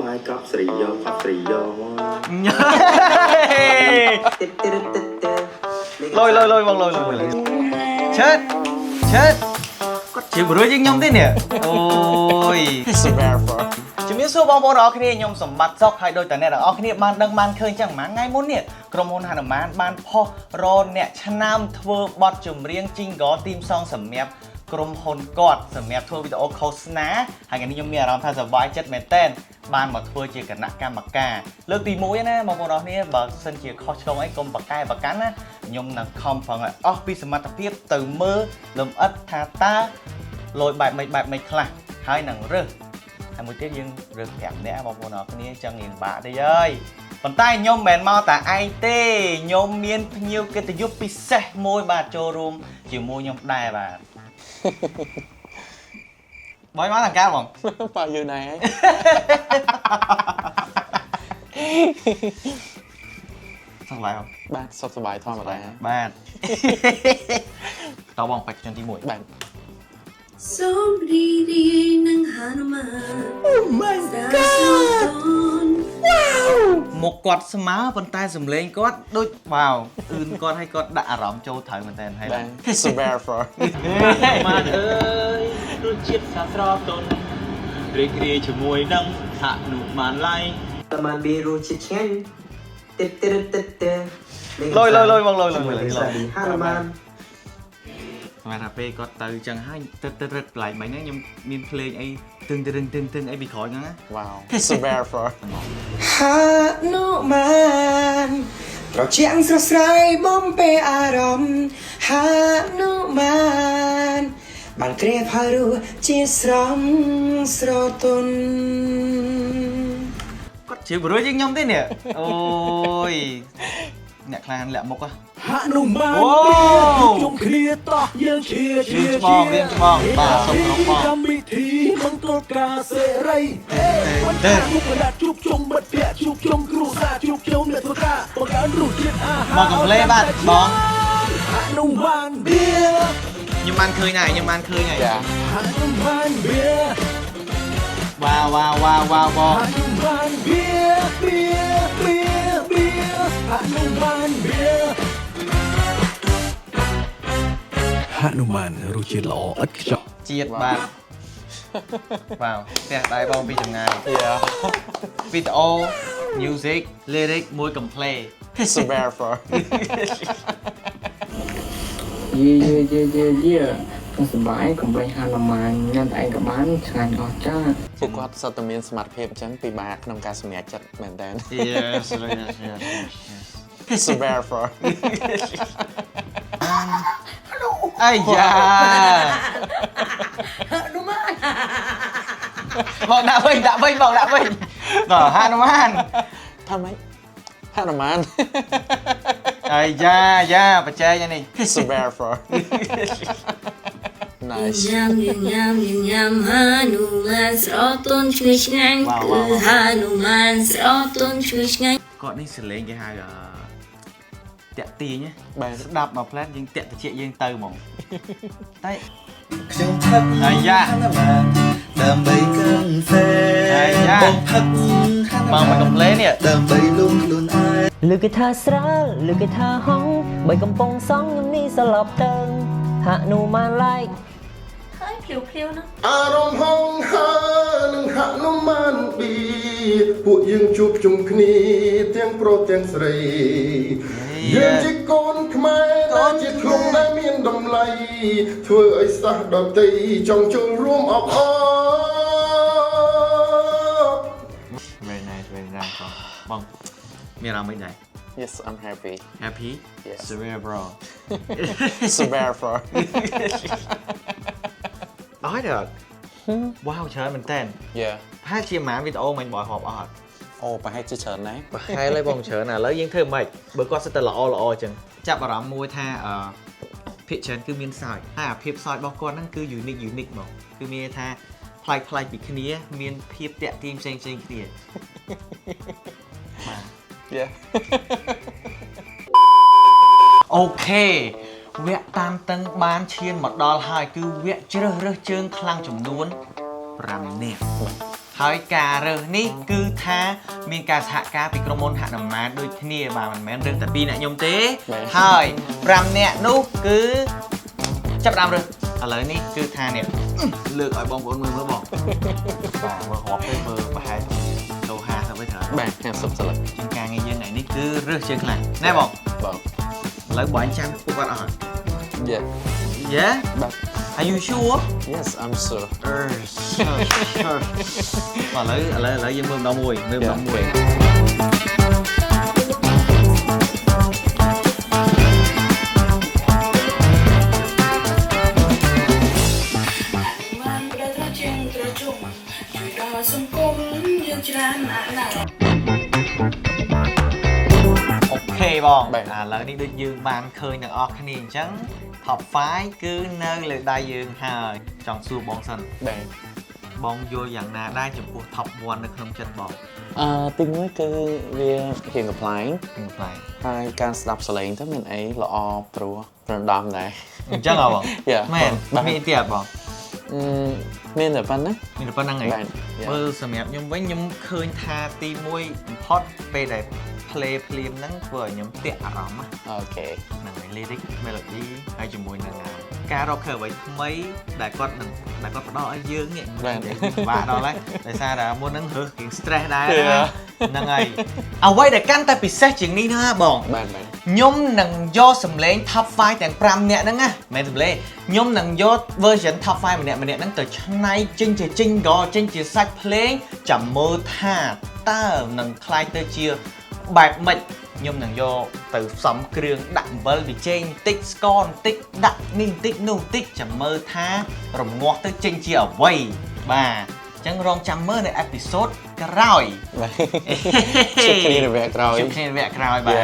ai cắp sỉ do lôi vòng lôi chết chịu bữa chứ nhom thế nè ôi chỉ biết số bóng bóng đó khi nhom sầm mặt dọc hai đôi tay này là khi man đang man khơi chẳng má ngay muốn nèกรมพลทหารม้าบ้านพ่อรอนเนี่ยชนะทเวอร์บอดจุ่มเรียงจริงก็ทีมซองสำเนียบกรมพลกอดสำเนียบทัวร์วิดีโอโฆษณาหากอันนี้ยังมีอารมณ์ท่าสบายจัดแมนเต้นบ้านมาทัวร์เจอกันนักการมักกาเลิกตีมุ้ยนะบางคนเราเนี่ยบอกเส้นเจียข้อชงไอ้กรมปักไก่ปักกันนะยมนักคอมฟังอ่ะอ๋อปีสมัติเพียบตื่นมือลมอัดทาตาลอยแบบไม่คลาให้หนังเรื่องให้มือเตี้ยยังเรื่องแอบเนี่ยบางคนเราเนี่ยจังเงินบาได้เลยប៉ុន្តែខ្ញុំមិនមកតែឯងទេខ្ញុំមានភ្ញៀវកិត្តិយសពិសេសមួយបាទចូលរួមជាមួយខ្ញុំដែរបាទបងមកទាំងការបងបើយូរណាស់ហើយសុខសប្បាយបងបាទសុខសប្បាយធម្មតាបាទតបងបច្ចុប្បន្នទី1បាទសូមរីរីនឹងហនុមាន Oh my god មុខគាត់ស្មើប៉ុន្តែសម្លេងគាត់ដូចវ៉ាវអឿនគាត់ឲ្យគាត់ដាក់អារម្មណ៍ចូលត្រូវមែនតើហើយបាទ Super for មកអើយរសជាតិសាស្រទន់រីករាយជាមួយនឹងហនុមានឡៃតើបានបៀរសជាតិឆ្ងាញ់លយបងលយហនុមានមកថាពេលគាត់ទៅចឹងហើយទឹករឹកកន្លែងមិញហ្នឹងខ្ញុំមានភ្លេងអីទឹងអីពីក្រោយហ្នឹងណា Wow Super for ហនុមានត្រជាក់ស្រស់ស្រាយបំពេអារម្មណ៍ហនុមានបានគ្រាផារុជាស្រំស្រទន់គាត់ជឿប្រួយជាងខ្ញុំទេនេះអូយអ្នកខ្លាំងលាក់មុខហនុមានជុំគ្នាតោះយើងជាឆ្មងបាទសុំក្នុងបងកម្មវិធីមង្គលការសេរីวันนี้ลูกกระดาษជួបជុំមិត្តភក្តិជួបជុំគ្រួសារជួបជុំអ្នកធ្វើការបង្កើនរសជាតិអាហារមកកំលេបាទបងហនុមានបៀខ្ញុំបានឃើញហើយហនុមានបៀវ៉ាវបងហនុមានបៀហនុមានបៀហនុមានរសជាតិល្អឥតខ្ចោះជាតិបាទវ៉ាវផ្ទះដៃបងពីចម្ងាយវីដេអូ music lyric មួយកំ play Super for យេសប្បាយកុំភ្លេចហនុមានញ៉ាំតែឯងក៏បានឆ្ងាញ់អស់ចាពួកគាត់សុទ្ធតែមានសមត្ថភាពអញ្ចឹងពិបាកក្នុងការសម្រេចចិត្តមែនតើ Yes Super for អាយ៉ាហនុមានបងដាក់វិញបងហនុមានថាម៉េចហនុមានអាយ៉ាបច្ចេកនេះ Super for Nice ញ៉ាំហនុមានស្រទន់ឈ្ងុយឆ្ងាញ់គឺហនុមានស្រទន់ឈ្ងុយឆ្ងាញ់គាត់នេះសលេងគេហៅតាក់ទាញបាទស្ដាប់មកផ្លែតយើងតាក់តិចយើងទៅហ្មងតែខ្ញុំផឹកអាយ៉ាហនុមានដើម្បីកឹងសេបងផឹកបងមកកំ play នេះដើម្បីលួងខ្លួនឯងលើគេថាស្រាលលើគេថាហងបីកំប៉ុងសងខ្ញុំនេះសឡប់ទៅហនុមានឡែកហើយភ្លាវណាអារម្មណ៍ហងហើនឹងហនុមានបៀពួកយើងជួបជុំគ្នាទាំងប្រុសទាំងស្រីយើងជាកូនខ្មែរដែលជាខ្លួនដែលមានតម្លៃធ្វើឲ្យសះដតីចង់ចូលរួមអបអរ Very nice បងមានអារម្មណ៍មិនដែរ Yes I'm happy Yes Super bro Super for អត់ទេវ៉ាវច្រើនមែនតើ Yeah ប្រហែលជាម៉ានវីដេអូមិនបើហប់អត់ អូប្រហែលជាច្រើនណាស់ប្រហែលហើយបងច្រើនឥឡូវយើងធ្វើម៉េចបើគាត់សិតតែល្អអញ្ចឹងចាប់អារម្មណ៍មួយថាភាគច្រើនគឺមានសើចហើយអាភាពសើចរបស់គាត់ហ្នឹងគឺ unique ហ្មងគឺមានថាប្លែកពីគ្នាមានភាពតាក់ទាញផ្សេងគ្នាបាទ Yeah អូខេវគ្គតាមតឹងបានឈានមកដល់ហើយគឺវគ្គជ្រើសរើសជើងខ្លាំងចំនួន5នាក់ហ ហើយការរើសនេះគឺថាមានការសហការពីក្រុមហ៊ុនហនុមានដូចគ្នាបាទមិនមែនរើសតែ2អ្នកខ្ញុំទេហើយ5អ្នកនោះគឺចាប់ដើមរើសឥឡូវនេះគឺថានេះលើកឲ្យបងប្អូនមើលបងបាទមើលរាប់ទៅមើលប្រហែលទៅ50ទៅត្រូវ បាទ50 ស្លឹក ជាងការងារយើងថ្ងៃនេះគឺរើសជើងខ្លាំងណែបង បង ឥឡូវបងចាំពួកគាត់អស់ Yeah Yeah បាទ Are you sure Yes I'm sure sure ឥឡូវយើងមើលម្ដងមួយមើលម្ដងមួយ អូខេបងឥឡូវនេះដូចយើងបានឃើញទាំងអស់គ្នាអញ្ចឹង Top 5 គឺនៅលើដៃយើងហើយចង់សួរបងសិន បាទ បងយល់យ៉ាងណាដែរចំពោះ Top 1 នៅក្នុងចិត្តបង ទីមួយគឺវារៀងកំ pl ខ្ញុំខ្លាំង ហើយការស្ដាប់សលេងទៅមានអីល្អព្រោះប្រណដំដែរ អញ្ចឹងហ៎បង មែនមានទៀតបង មានតែប៉ុណ្ណា មានតែប៉ុណ្្នឹងឯង បាទ មើលសម្រាប់ខ្ញុំវិញខ្ញុំឃើញថាទី1បំផុតពេលដែល play ភ្លាមហ្នឹងធ្វើឲ្យខ្ញុំទាក់អារម្មណ៍ អូខេ ហ្នឹងហើយ lyric melody ហើយជាមួយនឹងការរកឃើញអ្វីថ្មីដែលគាត់ផ្ដល់ឲ្យយើងនេះពិបាកដល់ហើយដោយសារតែមុនហ្នឹងរើសរៀង stress ដែរហ្នឹងហើយអ្វីដែលកាន់តែពិសេសជាងនេះណាបង បាទ ខ្ញុំនឹងយកសម្លេង top 5 ទាំង 5 នាក់ហ្នឹងណាមិនសម្លេងខ្ញុំនឹងយក version top 5 ម្នាក់ហ្នឹងទៅឆ្នៃចេញជា jingle ចេញជាសាច់ភ្លេងចាំមើលថាតើនឹងคล้ายទៅជាបែបម៉េចខ្ញុំនឹងយកទៅផ្សំគ្រឿងដាក់អំបិលវាចេញបន្តិចស្ករបន្តិចដាក់នេះបន្តិចនោះបន្តិចចាំមើលថារងាស់ទៅចេញជាអ្វីបាទអញ្ចឹងរងចាំមើលនៅអេពីសូតក្រោយ ជួបគ្នានៅវគ្គក្រោយ ជួបគ្នានៅវគ្គក្រោយបាទ